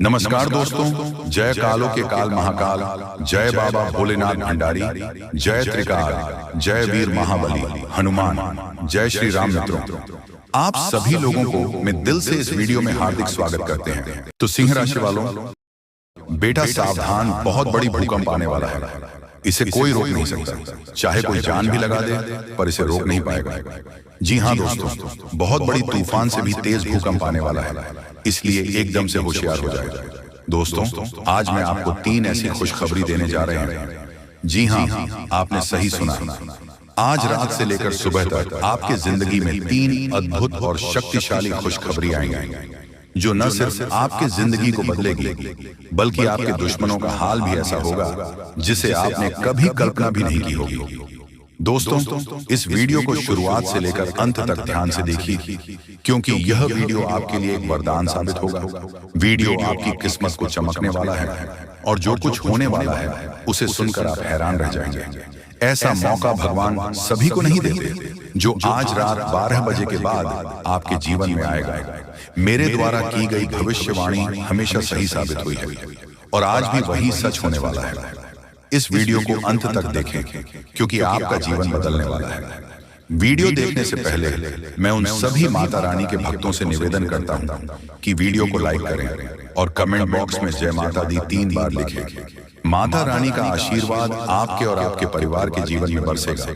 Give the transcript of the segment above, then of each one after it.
नमस्कार दोस्तों, जय कालो के काल महाकाल, जय बाबा भोलेनाथ भंडारी, जय त्रिकाल, जय वीर महाबली हनुमान, जय श्री राम। मित्रों, आप सभी लोगों को मैं दिल से इस वीडियो में हार्दिक स्वागत करते हैं। तो सिंह राशि वालों, बेटा सावधान, बहुत बड़ी भूकंप आने वाला है। इसे कोई रोक नहीं सकता, चाहे कोई जान भी लगा दे, पर इसे रोक नहीं पाएगा। जी हाँ दोस्तों, बहुत बड़ी तूफान से भी तेज भूकंप आने वाला है, इसलिए एकदम से होशियार हो जाए। दोस्तों, आज मैं आपको 3 ऐसी खुशखबरी देने जा रहे हैं। जी हाँ, आपने सही सुना। आज रात से लेकर सुबह तक आपके जिंदगी में 3 अद्भुत और शक्तिशाली खुशखबरी आएंगी, जो न सिर्फ आपके जिंदगी को बदलेगी, बल्कि आपके दुश्मनों का हाल भी ऐसा होगा जिसे आपने कभी कल्पना भी नहीं की होगी। दोस्तों, इस वीडियो को शुरुआत से लेकर अंत तक ध्यान से देखिए, क्योंकि यह वीडियो आपके लिए एक वरदान साबित होगा। वीडियो आपकी किस्मत को चमकने वाला है, और जो कुछ होने वाला है उसे सुनकर आप हैरान रह जाएंगे। ऐसा मौका भगवान सभी को नहीं देते, जो आज रात 12 बजे के बाद आपके जीवन में आएगा। मेरे द्वारा की गई भविष्यवाणी हमेशा सही साबित हुई है, और आज भी वही सच होने वाला है। इस वीडियो को अंत तक देखें, क्योंकि आपका जीवन बदलने वाला है। वीडियो देखने से पहले मैं उन सभी माता रानी के भक्तों से निवेदन करता हूं कि वीडियो को लाइक करें और कमेंट बॉक्स में जय माता दी 3 बार लिखें। माता रानी का आशीर्वाद आपके और आपके परिवार के जीवन में बरसेगा।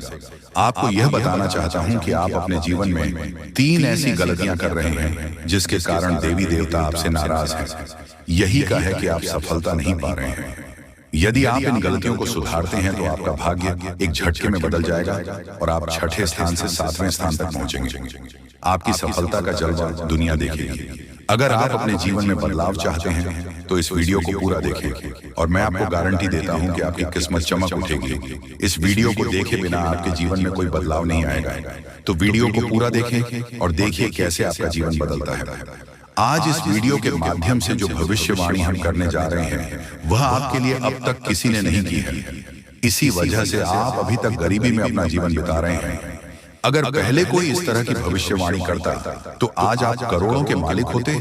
आपको यह बताना चाहता हूं कि आप अपने जीवन में 3 ऐसी गलतियां कर रहे हैं जिसके कारण देवी देवता आपसे नाराज हैं। यही का है कि आप सफलता नहीं पा रहे हैं। यदि आप इन गलतियों को सुधारते हैं तो आपका भाग्य एक झटके में बदल जाएगा, और आप 6ठे स्थान से 7वें स्थान तक पहुंचेंगे। आपकी सफलता का जलवा दुनिया देखेगी। अगर आप अपने जीवन में बदलाव चाहते हैं तो इस वीडियो को पूरा देखें, और मैं आपको गारंटी देता हूं कि आपकी किस्मत चमक उठेगी। इस वीडियो को देखे बिना आपके जीवन में कोई बदलाव नहीं आएगा। तो वीडियो को पूरा देखें और देखिए कैसे आपका जीवन बदलता है। आज इस वीडियो के माध्यम से जो भविष्यवाणी हम करने जा रहे हैं, वह आपके लिए अब तक किसी ने नहीं की है। इसी वजह से आप अभी तक गरीबी में अपना जीवन बिता रहे हैं। अगर पहले कोई इस तरह की भविष्यवाणी करता तो आज आप करोड़ों के मालिक होते।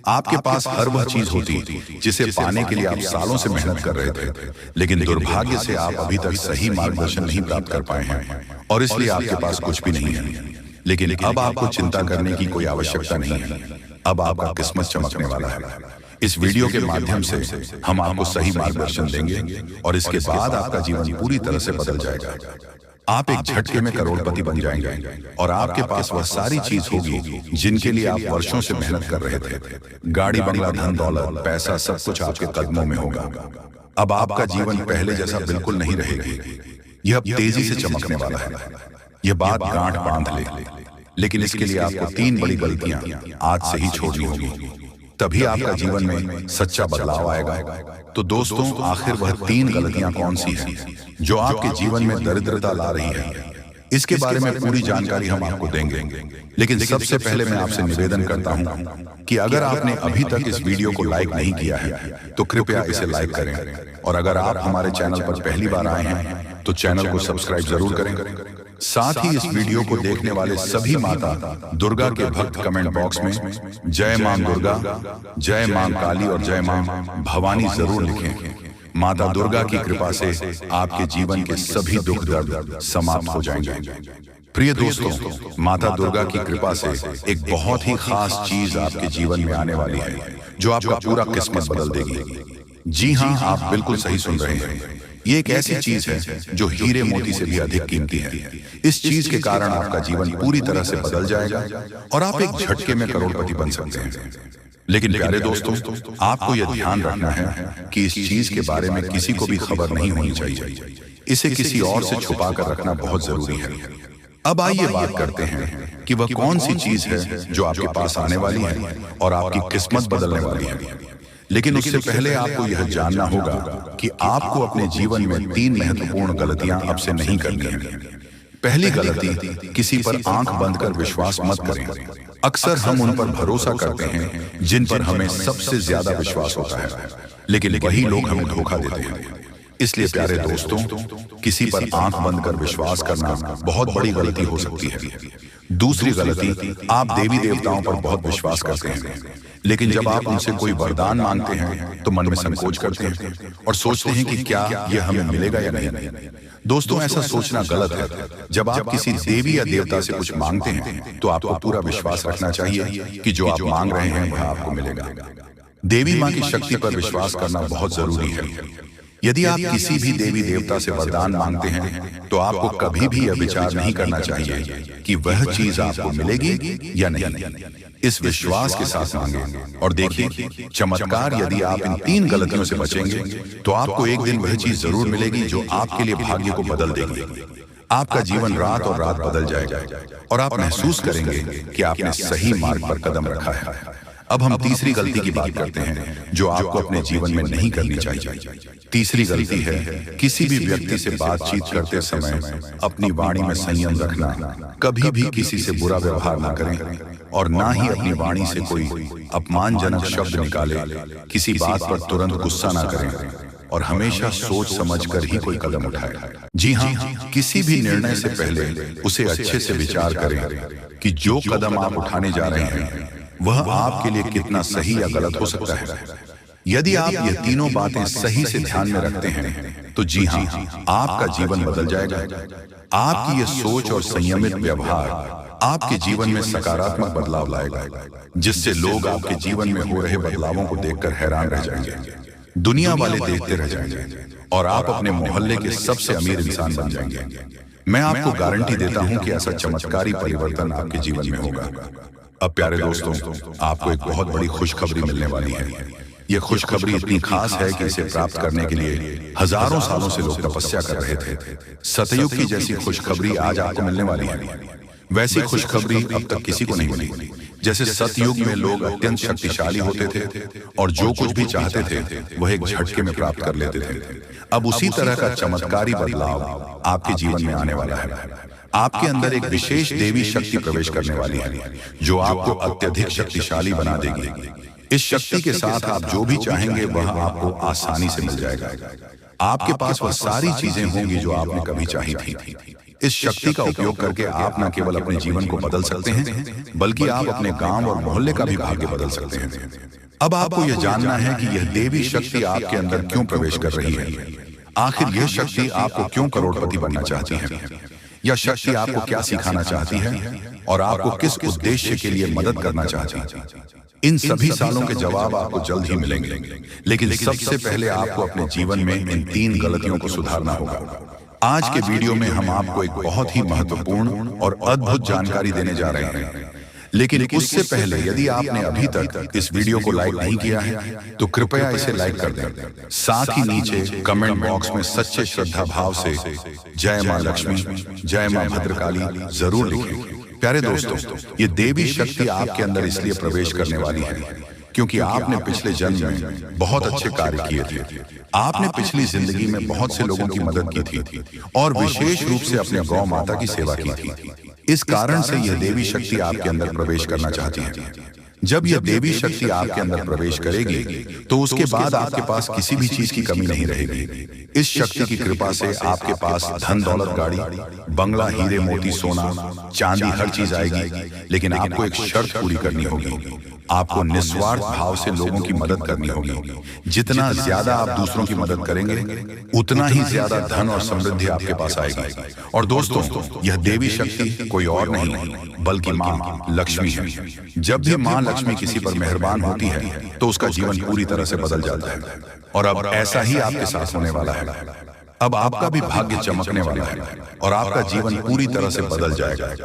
आपके पास हर वह चीज होती जिसे पाने के लिए आप सालों से मेहनत कर रहे थे, लेकिन दुर्भाग्य से आप अभी तक सही मार्गदर्शन नहीं प्राप्त कर पाए हैं, और इसलिए आपके पास कुछ भी नहीं है। लेकिन अब आपको चिंता करने की कोई आवश्यकता नहीं है। अब आपका किस्मत चमकने वाला है। इस वीडियो के माध्यम से हम आपको सही मार्गदर्शन देंगे, और इसके बाद आपका जीवन पूरी तरह से बदल जाएगा। आप एक झटके में करोड़पति बन जाएंगे, और आपके पास वह सारी चीज होगी जिनके लिए आप वर्षों से मेहनत कर रहे थे। गाड़ी, बंगला, धन दौलत, पैसा, सब कुछ आपके कदमों में होगा। अब आपका जीवन पहले जैसा बिल्कुल नहीं रहेगी। यह अब तेजी से चमकने वाला है। यह बात गांठ बांध ले। लेकिन इसके लिए आपको 3 बड़ी गलतियां आज से ही छोड़नी होगी, तभी आपका जीवन में सच्चा बदलाव आएगा। तो दोस्तों, आखिर वह 3 गलतियां कौन सी हैं जो आपके जीवन में दरिद्रता ला रही है? इसके बारे में पूरी जानकारी हम आपको देंगे। लेकिन सबसे पहले मैं आपसे निवेदन करता हूं कि अगर आपने अभी तक इस वीडियो को लाइक नहीं किया है तो कृपया इसे लाइक करें, और अगर आप हमारे चैनल पर पहली बार आए हैं तो चैनल को सब्सक्राइब जरूर करें। साथ ही इस वीडियो को देखने वाले सभी माता दुर्गा के भक्त कमेंट बॉक्स में जय मां दुर्गा, जय मां काली और जय मां भवानी जरूर लिखें। माता दुर्गा की कृपा से आपके जीवन के सभी दुख दर्द समाप्त हो जाएंगे। प्रिय दोस्तों, माता दुर्गा की कृपा से एक बहुत ही खास चीज आपके जीवन में आने वाली है, जो आपका पूरा किस्मत बदल देगी। जी हाँ, आप बिल्कुल सही सुन रहे हैं। ये एक ऐसी चीज है जो हीरे मोती से भी अधिक कीमती है। इस चीज के कारण आपका जीवन पूरी तरह से बदल जाएगा, और आप एक झटके में करोड़पति बन सकते हैं। लेकिन प्यारे दोस्तों, आपको यह ध्यान रखना है कि इस चीज के बारे में किसी को भी खबर नहीं होनी चाहिए। इसे किसी और से छुपा कर रखना बहुत जरूरी है। अब आइए बात करते हैं कि वह कौन सी चीज है जो आपके पास आने वाली है और आपकी किस्मत बदलने वाली है। लेकिन उससे पहले आपको यह जानना होगा कि आपको अपने जीवन में 3 महत्वपूर्ण गलतियां अब से नहीं करनी है। पहली गलती, किसी पर आंख बंद कर विश्वास मत करें। अक्सर हम उन पर भरोसा करते हैं जिन पर हमें सबसे ज्यादा विश्वास होता है, लेकिन वही लोग हमें धोखा देते हैं। इसलिए प्यारे दोस्तों, किसी पर आंख बंद कर विश्वास करना बहुत बड़ी गलती हो सकती है। दूसरी गलती, आप देवी देवताओं पर बहुत विश्वास करते हैं, लेकिन जब आप उनसे कोई वरदान मांगते हैं तो मन में संकोच करते हैं और सोचते हैं कि क्या यह हमें मिलेगा या नहीं। दोस्तों, ऐसा सोचना गलत है। जब आप किसी देवी या देवता से कुछ मांगते हैं तो आपको पूरा विश्वास रखना चाहिए कि जो आप मांग रहे हैं वह आपको मिलेगा। देवी माँ की शक्ति पर विश्वास करना बहुत जरूरी है। यदि आप किसी भी देवी देवता से वरदान मांगते हैं तो आपको कभी भी यह विचार नहीं करना चाहिए कि वह चीज आपको मिलेगी या नहीं। इस विश्वास के साथ मांगे और देखिए चमत्कार। यदि आप इन 3 गलतियों से बचेंगे तो आपको एक दिन वह चीज जरूर मिलेगी जो आपके लिए भाग्य को बदल देगी। आपका जीवन रात और रात बदल जाएगा और आप महसूस करेंगे कि आपने सही मार्ग पर कदम रखा है। अब हम तीसरी गलती की बात करते हैं जो आपको अपने जीवन में नहीं करनी चाहिए। तीसरी गलती है किसी भी व्यक्ति से बातचीत करते समय अपनी वाणी में संयम रखना। कभी भी किसी से बुरा व्यवहार ना करें और ना ही अपनी वाणी से कोई अपमानजनक शब्द निकाले। किसी बात पर तुरंत गुस्सा ना करें और हमेशा सोच समझकर ही कोई कदम उठाए। जी हाँ, किसी भी निर्णय से पहले उसे अच्छे से विचार करें कि जो कदम आप उठाने जा रहे हैं वह आपके लिए कितना सही या गलत हो सकता है। यदि आप ये तीनों बातें सही से ध्यान में रखते हैं तो जी हाँ, आपका जीवन बदल जाएगा। आपकी ये सोच और संयमित व्यवहार आपके जीवन में सकारात्मक बदलाव लाएगा, जिससे लोग आपके जीवन में हो रहे बदलावों को देखकर हैरान रह जाएंगे। दुनिया वाले देखते रह जाएंगे और आप अपने मोहल्ले के सबसे अमीर इंसान बन जाएंगे। मैं आपको गारंटी देता हूं कि ऐसा चमत्कारी परिवर्तन आपके जीवन में होगा। अब प्यारे दोस्तों, आपको एक बहुत बड़ी खुशखबरी मिलने वाली है। यह खुशखबरी इतनी खास है कि इसे प्राप्त करने के लिए हजारों सालों से लोग तपस्या कर रहे थे। सतयुग की जैसी खुशखबरी आज आपको मिलने वाली है। वैसी खुशखबरी अब तक किसी को नहीं मिली। जैसे सतयुग में लोग अत्यंत शक्तिशाली होते थे और जो कुछ भी चाहते थे वह एक झटके में प्राप्त कर लेते थे, अब उसी तरह का चमत्कारी बदलाव आपके जीवन में आने वाला है। आपके अंदर एक विशेष देवी शक्ति प्रवेश करने वाली है जो आपको अत्यधिक शक्तिशाली बना देगी। इस शक्ति के साथ आप जो भी चाहेंगे वह आपको आसानी से मिल जाएगा। आपके पास वह सारी चीजें होंगी जो आपने कभी चाही थी। इस शक्ति का उपयोग करके आप न केवल अपने जीवन को बदल सकते हैं बल्कि आप अपने गांव और मोहल्ले का भी भाग्य बदल सकते हैं। अब आपको यह जानना है कि यह देवी शक्ति आपके अंदर क्यों प्रवेश कर रही है। आखिर यह शक्ति आपको क्यों करोड़पति बनना चाहती है। यह शक्ति आपको क्या सिखाना चाहती है और आपको किस उद्देश्य के लिए मदद करना चाहती है। इन सभी सालों के जवाब आपको जल्द ही मिलेंगे, लेकिन सबसे पहले आपको अपने जीवन में इन 3 गलतियों को सुधारना होगा। आज के वीडियो में हम आपको एक बहुत ही महत्वपूर्ण और अद्भुत जानकारी देने जा रहे हैं। लेकिन उससे पहले यदि आपने अभी तक इस वीडियो को लाइक नहीं किया है तो कृपया इसे लाइक कर दें। साथ ही नीचे कमेंट बॉक्स में सच्चे श्रद्धा भाव से जय मां लक्ष्मी, जय मां भद्रकाली जरूर लिखें। प्यारे दोस्तों, ये देवी शक्ति आपके अंदर इसलिए प्रवेश करने वाली है क्योंकि आपने पिछले जन्म में बहुत अच्छे कार्य किए थे। आपने पिछली जिंदगी में बहुत से लोगों की मदद की थी और विशेष रूप से अपने गौ माता की सेवा की थी। इस कारण से यह देवी शक्ति आपके अंदर प्रवेश करना चाहती है। जब यह देवी शक्ति आपके अंदर प्रवेश करेगी तो उसके बाद आपके पास किसी भी चीज की कमी नहीं रहेगी। इस शक्ति की कृपा से आपके पास धन दौलत, गाड़ी, बंगला, हीरे मोती, सोना, चांदी हर चीज आएगी। लेकिन आपको एक शर्त पूरी करनी होगी। आपको निस्वार्थ भाव से लोगों की मदद करनी होगी। जितना ज्यादा आप दूसरों की मदद करेंगे उतना ही ज्यादा धन और समृद्धि आपके पास आएगी। और दोस्तों, यह देवी शक्ति कोई और नहीं बल्कि मां लक्ष्मी है। जब भी मां लक्ष्मी किसी पर मेहरबान होती है तो उसका जीवन पूरी तरह से बदल जाता है। और अब ऐसा ही आपके साथ होने वाला है। अब आपका भी भाग्य चमकने वाला है और आपका जीवन पूरी तरह से बदल जाएगा।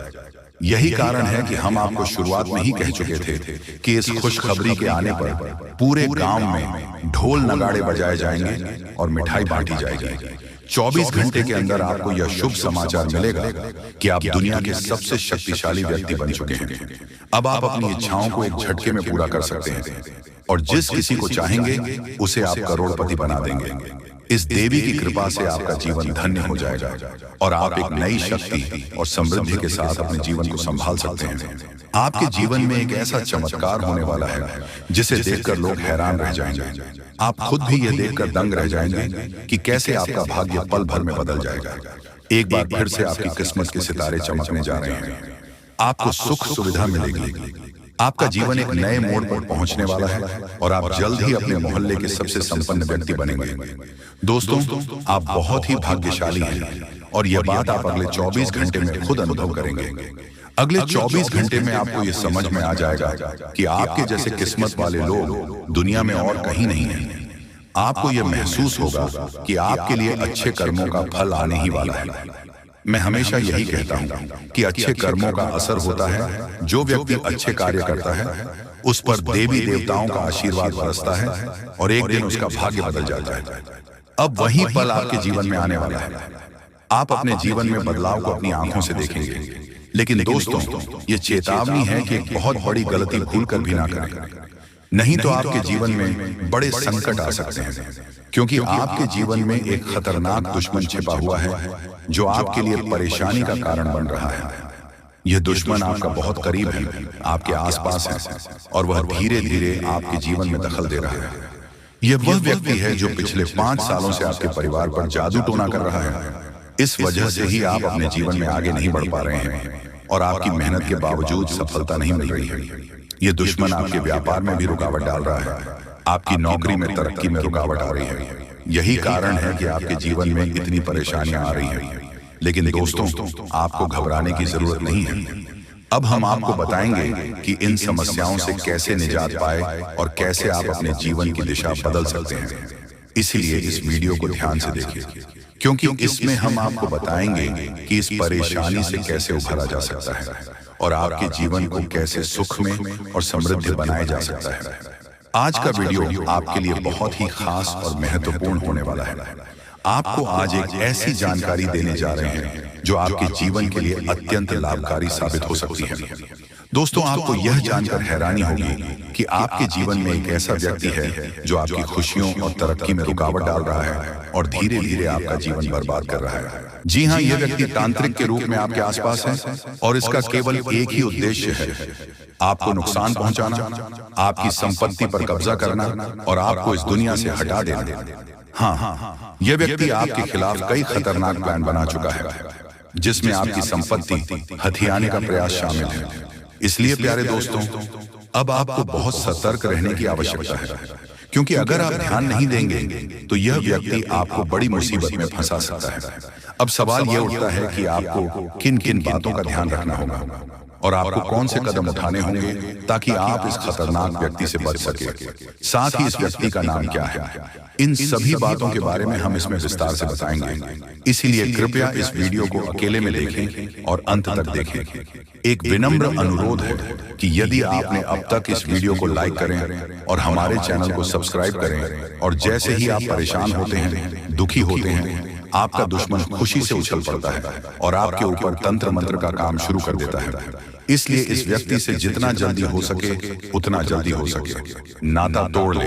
यही कारण है कि हम आपको शुरुआत में ही कह चुके थे कि इस खुशखबरी के आने पर पूरे गांव में ढोल नगाड़े बजाए जाएंगे और मिठाई बांटी जाएगी। 24 घंटे के अंदर आपको यह शुभ समाचार मिलेगा कि आप दुनिया के सबसे शक्तिशाली व्यक्ति बन चुके हैं। अब आप अपनी इच्छाओं को एक झटके में पूरा कर सकते हैं और जिस किसी को चाहेंगे उसे आप करोड़पति बना देंगे। इस देवी की कृपा से आपका जीवन धन्य हो जाएगा और आप एक नई शक्ति और समृद्धि के साथ अपने जीवन को संभाल सकते हैं। आपके जीवन में एक ऐसा चमत्कार होने वाला है जिसे देखकर लोग हैरान रह जाएंगे। आप खुद भी यह देखकर दंग रह जाएंगे कि कैसे आपका भाग्य पल भर में बदल जाएगा। एक बार फिर से आपकी किस्मत के सितारे चमकने जा रहे हैं। आपको सुख सुविधा मिलेगी, आपका जीवन एक नए मोड़ पर पहुंचने वाला है और आप जल्द ही अपने मोहल्ले के सबसे संपन्न व्यक्ति बनेंगे। दोस्तों, आप बहुत ही भाग्यशाली हैं और यह बात आप अगले 24 घंटे में खुद अनुभव करेंगे। अगले 24 घंटे में आपको यह समझ में आ जाएगा कि आपके जैसे किस्मत वाले लोग दुनिया में और कहीं नहीं हैं। आपको यह महसूस होगा कि आपके लिए अच्छे कर्मों का फल आने ही वाला है। मैं हमेशा यही कहता हूं कि अच्छे कर्मों का असर होता है। जो व्यक्ति अच्छे कार्य करता है उस पर देवी देवताओं का आशीर्वाद बरसता है और एक दिन उसका भाग्य बदल जाता है। अब वही पल आपके जीवन में आने वाला है। आप अपने जीवन में बदलाव को अपनी आंखों से देखेंगे। लेकिन दोस्तों, ये चेतावनी है कि एक बहुत बड़ी गलती भूल कर भी ना करें, नहीं तो आपके जीवन में बड़े संकट आ सकते हैं, क्योंकि आपके जीवन में एक खतरनाक दुश्मन छिपा हुआ है जो आपके लिए परेशानी का कारण बन रहा है। यह दुश्मन आपका बहुत करीब है, आपके आसपास है और वह धीरे धीरे आपके जीवन में दखल दे रहा है। यह वह व्यक्ति है जो पिछले 5 सालों से आपके परिवार पर जादू टोना कर रहा है। इस वजह से ही आप अपने जीवन में आगे नहीं बढ़ पा रहे हैं और आपकी मेहनत के बावजूद सफलता नहीं मिल रही है। ये दुश्मन आपके व्यापार में भी रुकावट डाल रहा है, आपकी नौकरी में, तरक्की में रुकावट आ रही है। यही कारण है कि आपके जीवन में इतनी परेशानियां आ रही हैं। लेकिन दोस्तों, आपको घबराने की जरूरत नहीं है। अब हम आपको बताएंगे कि इन समस्याओं से कैसे निजात पाए और कैसे आप अपने जीवन की दिशा बदल सकते हैं। इसलिए इस वीडियो को ध्यान से देखिए, क्योंकि इसमें हम आपको बताएंगे कि इस परेशानी से कैसे उभरा जा सकता है और आपके जीवन को कैसे सुख में और समृद्ध बनाया जा सकता है। आज का वीडियो आपके लिए बहुत ही खास और महत्वपूर्ण होने वाला है। आपको आज एक ऐसी जानकारी देने जा रहे हैं जो आपके जीवन के लिए अत्यंत लाभकारी साबित हो सकती है। दोस्तों, आपको यह जानकर हैरानी होगी कि आपके जीवन में एक ऐसा व्यक्ति है जो आपकी खुशियों और तरक्की में रुकावट डाल रहा है और धीरे धीरे आपका जीवन बर्बाद कर रहा है। जी हाँ, यह व्यक्ति तांत्रिक के रूप में आपके आसपास है और इसका केवल एक ही उद्देश्य है, आपको नुकसान पहुंचाना, आपकी संपत्ति पर कब्जा करना और आपको इस दुनिया से हटा देना। हाँ, यह व्यक्ति आपके खिलाफ कई खतरनाक प्लान बना चुका है, जिसमें आपकी संपत्ति हथियाने का प्रयास शामिल है। इसलिए प्यारे दोस्तों, अब आपको बहुत सतर्क रहने की आवश्यकता है, क्योंकि अगर आप ध्यान नहीं देंगे तो यह व्यक्ति आपको बड़ी मुसीबत में फंसा सकता है। अब सवाल यह उठता है कि आपको किन किन बातों का ध्यान रखना होगा और आपको कौन से कदम उठाने होंगे ताकि आप इस खतरनाक व्यक्ति से बच सके। साथ ही इस व्यक्ति का नाम क्या है, इन सभी बातों के बारे में हम इसमें विस्तार से बताएंगे। इसीलिए कृपया इस वीडियो को अकेले में देखें और अंत तक देखें। एक विनम्र अनुरोध है कि यदि आपने अब तक इस वीडियो को लाइक करें और हमारे चैनल को सब्सक्राइब करें, और जैसे ही आप परेशान होते हैं, दुखी होते हैं, आपका दुश्मन खुशी से उछल पड़ता है और आपके ऊपर तंत्र मंत्र का काम शुरू कर देता है। इसलिए इस व्यक्ति से जितना जल्दी हो सके उतना जल्दी हो सके नाता तोड़ ले।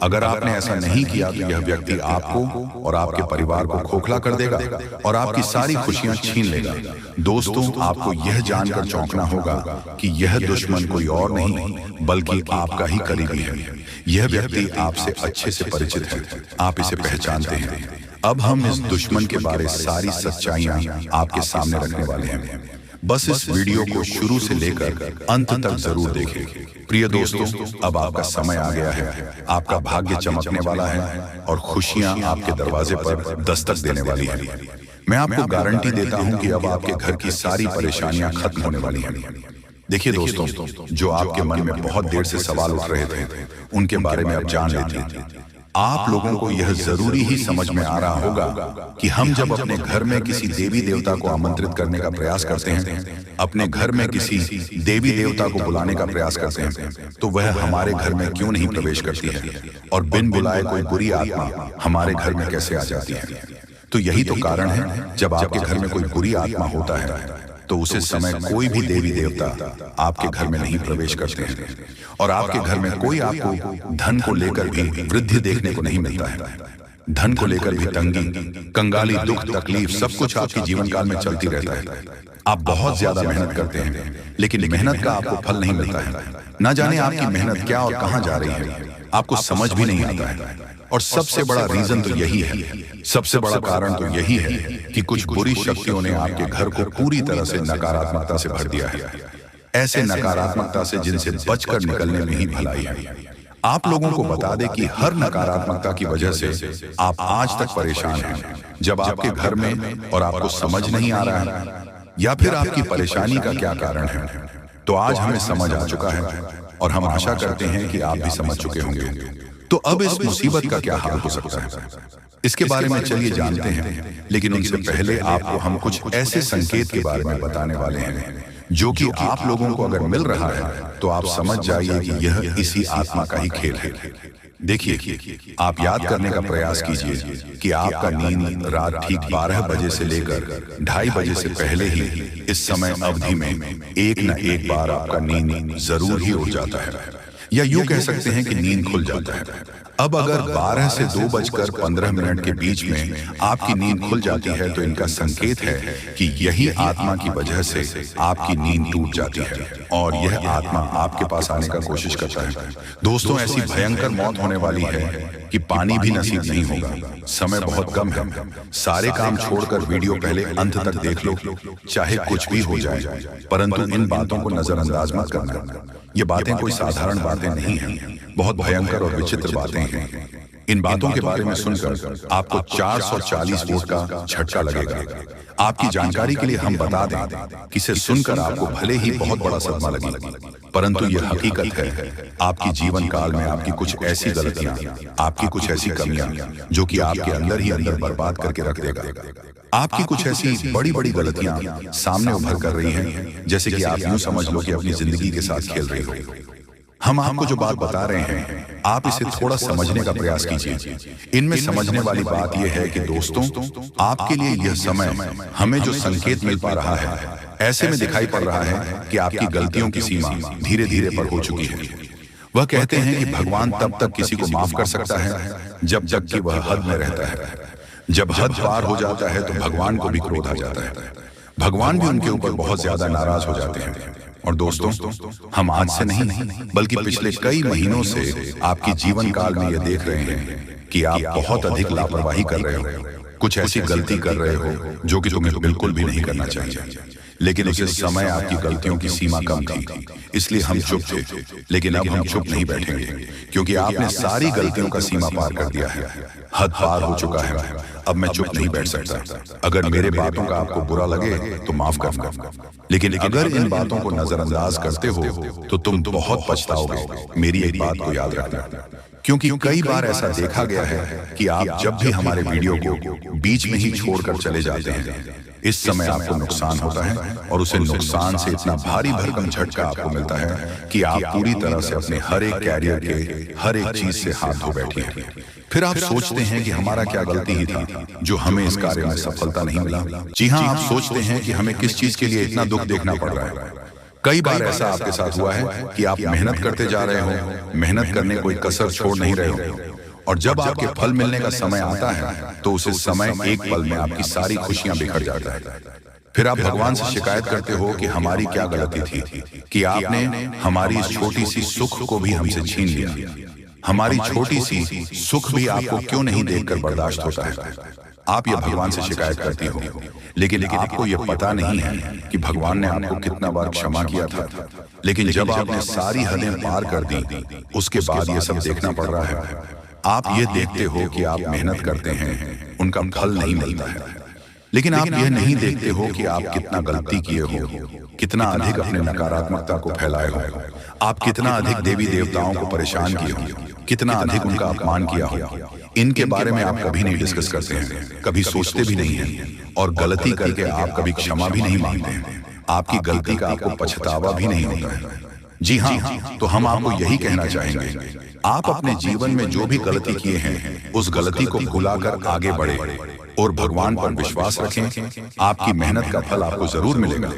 अगर आपने ऐसा नहीं किया तो यह व्यक्ति आपको और आपके परिवार को खोखला कर देगा और आपकी सारी खुशियां छीन लेगा। दोस्तों, आपको यह जानकर चौंकना होगा कि यह दुश्मन कोई और नहीं बल्कि आपका ही करीबी है। यह व्यक्ति आपसे अच्छे से परिचित है, आप इसे पहचानते हैं। अब हम इस दुश्मन के बारे सारी सच्चाइयां आपके सामने रखने वाले हैं। बस इस वीडियो को शुरू से लेकर अंत तक जरूर देखें। प्रिय दोस्तों, अब आपका समय आ गया है, आपका भाग्य चमकने वाला है और खुशियां आपके दरवाजे पर दस्तक देने वाली हैं। मैं आपको गारंटी देता हूं कि अब आपके घर की सारी परेशानियां खत्म होने वाली हैं। देखिए दोस्तों, जो आपके मन में बहुत देर से सवाल उठ रहे थे, उनके बारे में अब जान लेते हैं। आप लोगों को यह जरूरी ही समझ में आ रहा होगा कि हम जब अपने घर में किसी देवी देवता को आमंत्रित करने का प्रयास करते हैं, अपने घर में किसी देवी देवता को बुलाने का प्रयास करते हैं, तो वह हमारे घर में क्यों नहीं प्रवेश करती है और बिन बुलाए कोई बुरी आत्मा हमारे घर में कैसे आ जाती है। तो यही तो कारण है, जब आपके घर में कोई बुरी आत्मा होता है तो उसे समय कोई भी देवी देवता आपके घर में नहीं प्रवेश करते हैं और आपके घर में कोई आपको धन को लेकर भी वृद्धि देखने को नहीं मिलता है। धन को लेकर भी तंगी, कंगाली, दुख, तकलीफ सब कुछ आपके जीवन काल में चलती रहता है। आप बहुत ज्यादा मेहनत करते हैं, लेकिन मेहनत का आपको फल नहीं मिलता है। न जाने आपकी मेहनत क्या और कहां जा रही है, आपको समझ भी नहीं आता है। और सबसे बड़ा रीजन तो यही है, सबसे बड़ा कारण तो यही है कि कुछ बुरी शक्तियों ने आपके घर को पूरी तरह से नकारात्मकता से भर दिया है। ऐसे नकारात्मकता से जिनसे बचकर निकलने में ही भलाई है। आप लोगों को बता दें कि हर नकारात्मकता की वजह से आप आज तक परेशान हैं। जब आपके घर में और आपको समझ नहीं आ रहा है या फिर आपकी परेशानी का क्या कारण है, तो आज हमें समझ आ चुका है और हम आशा करते हैं कि आप भी समझ चुके होंगे। तो अब इस मुसीबत का क्या हाल हो सकता है, इसके बारे में चलिए जानते हैं। लेकिन उनसे पहले आपको हम कुछ ऐसे संकेत के बारे में बताने वाले हैं जो कि आप लोगों को अगर मिल रहा है तो आप समझ जाइए कि यह इसी आत्मा का ही खेल है। देखिए, आप याद करने का प्रयास कीजिए कि आपका नींद रात ठीक 12 बजे से लेकर 2:30 बजे से पहले ही इस समय अवधि में एक न एक बार आपका नींद जरूर ही उड़ जाता है, या यूं कह सकते हैं कि नींद खुल जाता है। अब अगर 12 से 2:15 के बीच में आपकी नींद खुल जाती है तो इनका संकेत है कि यही आत्मा की वजह से आपकी नींद टूट जाती है और यह आत्मा आपके पास आने का कोशिश करता है। दोस्तों, ऐसी भयंकर मौत होने वाली है कि पानी भी नसीब नहीं होगा। समय बहुत कम है। सारे काम छोड़कर वीडियो पहले अंत तक देख लो, चाहे कुछ भी हो जाए, परंतु इन बातों को नजरअंदाज मत करना। ये बातें कोई साधारण बातें नहीं हैं, बहुत भयंकर और विचित्र बातें हैं। इन बातों के बारे में सुनकर आपको 440 वोट का झटका लगेगा। आपकी जानकारी के लिए हम बता दें कि इसे सुनकर आपको भले ही बहुत बड़ा सदमा लगे, परंतु यह हकीकत है। आपकी जीवन काल में आपकी कुछ ऐसी गलतियां, आपकी कुछ ऐसी कमियां जो कि आपके अंदर ही अंदर बर्बाद करके रख देगा। आपकी कुछ ऐसी बड़ी बड़ी गलतियां सामने उभर कर रही हैं, जैसे कि आप यूं समझ लो कि अपनी जिंदगी के साथ खेल रही हो। हम आपको जो बात बता रहे हैं, आप इसे थोड़ा समझने का प्रयास कीजिए। इनमें समझने वाली बात यह है कि दोस्तों, आपके लिए यह समय हमें जो संकेत मिल पा रहा है, ऐसे में दिखाई पड़ रहा है कि आपकी गलतियों की सीमा धीरे धीरे पर हो चुकी है। वह कहते हैं कि भगवान तब तक किसी को माफ कर सकता है जब तक कि वह हद में रहता है। जब हद पार हो जाता है तो भगवान को भी क्रोध आ जाता है। भगवान भी उनके ऊपर बहुत ज्यादा नाराज हो जाते हैं। और दोस्तों, हम आज से नहीं बल्कि पिछले कई महीनों से आपकी जीवन काल में यह देख रहे हैं कि आप बहुत अधिक लापरवाही कर रहे हो, कुछ ऐसी गलती कर रहे हो जो कि तुम्हें बिल्कुल भी नहीं करना चाहिए। लेकिन उस समय आपकी गलतियों की सीमा कम थी, इसलिए हम चुप थे। लेकिन अब हम चुप नहीं बैठेंगे, क्योंकि आपने सारी गलतियों का सीमा पार कर दिया है। हद पार हो चुका है। अब मैं चुप नहीं बैठ सकता। अगर मेरे बातों का आपको बुरा लगे तो माफ करना, लेकिन अगर इन बातों को नजरअंदाज करते हो तो तुम बहुत पछताओगे। मेरी एक बात को याद रखना, क्योंकि कई बार ऐसा देखा गया है कि आप जब भी हमारे वीडियो को बीच में ही छोड़कर चले जाते हैं, इस समय आपको नुकसान होता है और उसे नुकसान से इतना भारी भरकम झटका आपको मिलता है कि आप पूरी तरह से अपने हर एक कैरियर के हर एक चीज से हाथ धो बैठे हैं। फिर आप सोचते हैं कि हमारा क्या गलती ही था जो हमें इस कार्य में सफलता नहीं मिला। जी हाँ, आप सोचते हैं कि हमें किस चीज के लिए इतना दुख देखना पड़ रहा है। कई बार ऐसा आपके साथ हुआ है कि आप मेहनत करते जा रहे हो, मेहनत करने कोई कसर छोड़ नहीं रहे हो, और जब आपके फल मिलने का समय आता है तो उस समय एक पल में आपकी सारी खुशियां बिखर जाता है। फिर आप भगवान से शिकायत करते हो कि हमारी क्या गलती थी कि आपने हमारी इस छोटी सी सुख को भी हमसे छीन लिया। हमारी छोटी सी सुख भी आपको क्यों नहीं देखकर बर्दाश्त होता है। आप ये भगवान से शिकायत करती हो, लेकिन आपको ये पता नहीं है कि भगवान ने आपको कितना बार क्षमा किया था। लेकिन जब आपने सारी हदें पार कर दी, उसके बाद ये सब देखना पड़ रहा है। आप ये देखते हो कि आप मेहनत करते हैं, उनका फल नहीं मिलता है, लेकिन आप यह नहीं देखते हो कि आप कितना गलती किए हो, कितना अधिक अपने नकारात्मकता को फैलाए हो, आप कितना अधिक देवी देवताओं को परेशान किए हो, कितना अधिक उनका अपमान किया हो। इनके बारे में आप कभी नहीं डिस्कस करते हैं, कभी सोचते भी नहीं हैं, और गलती करके आप कभी क्षमा भी नहीं मांगते हैं। आपकी गलती का आपको पछतावा भी नहीं होता है। जी हाँ, तो हम आपको यही कहना चाहेंगे, आप अपने जीवन में जो भी गलती किए हैं उस गलती को भुलाकर आगे बढ़े और भगवान पर विश्वास रखें। आपकी मेहनत का फल आपको जरूर मिलेगा।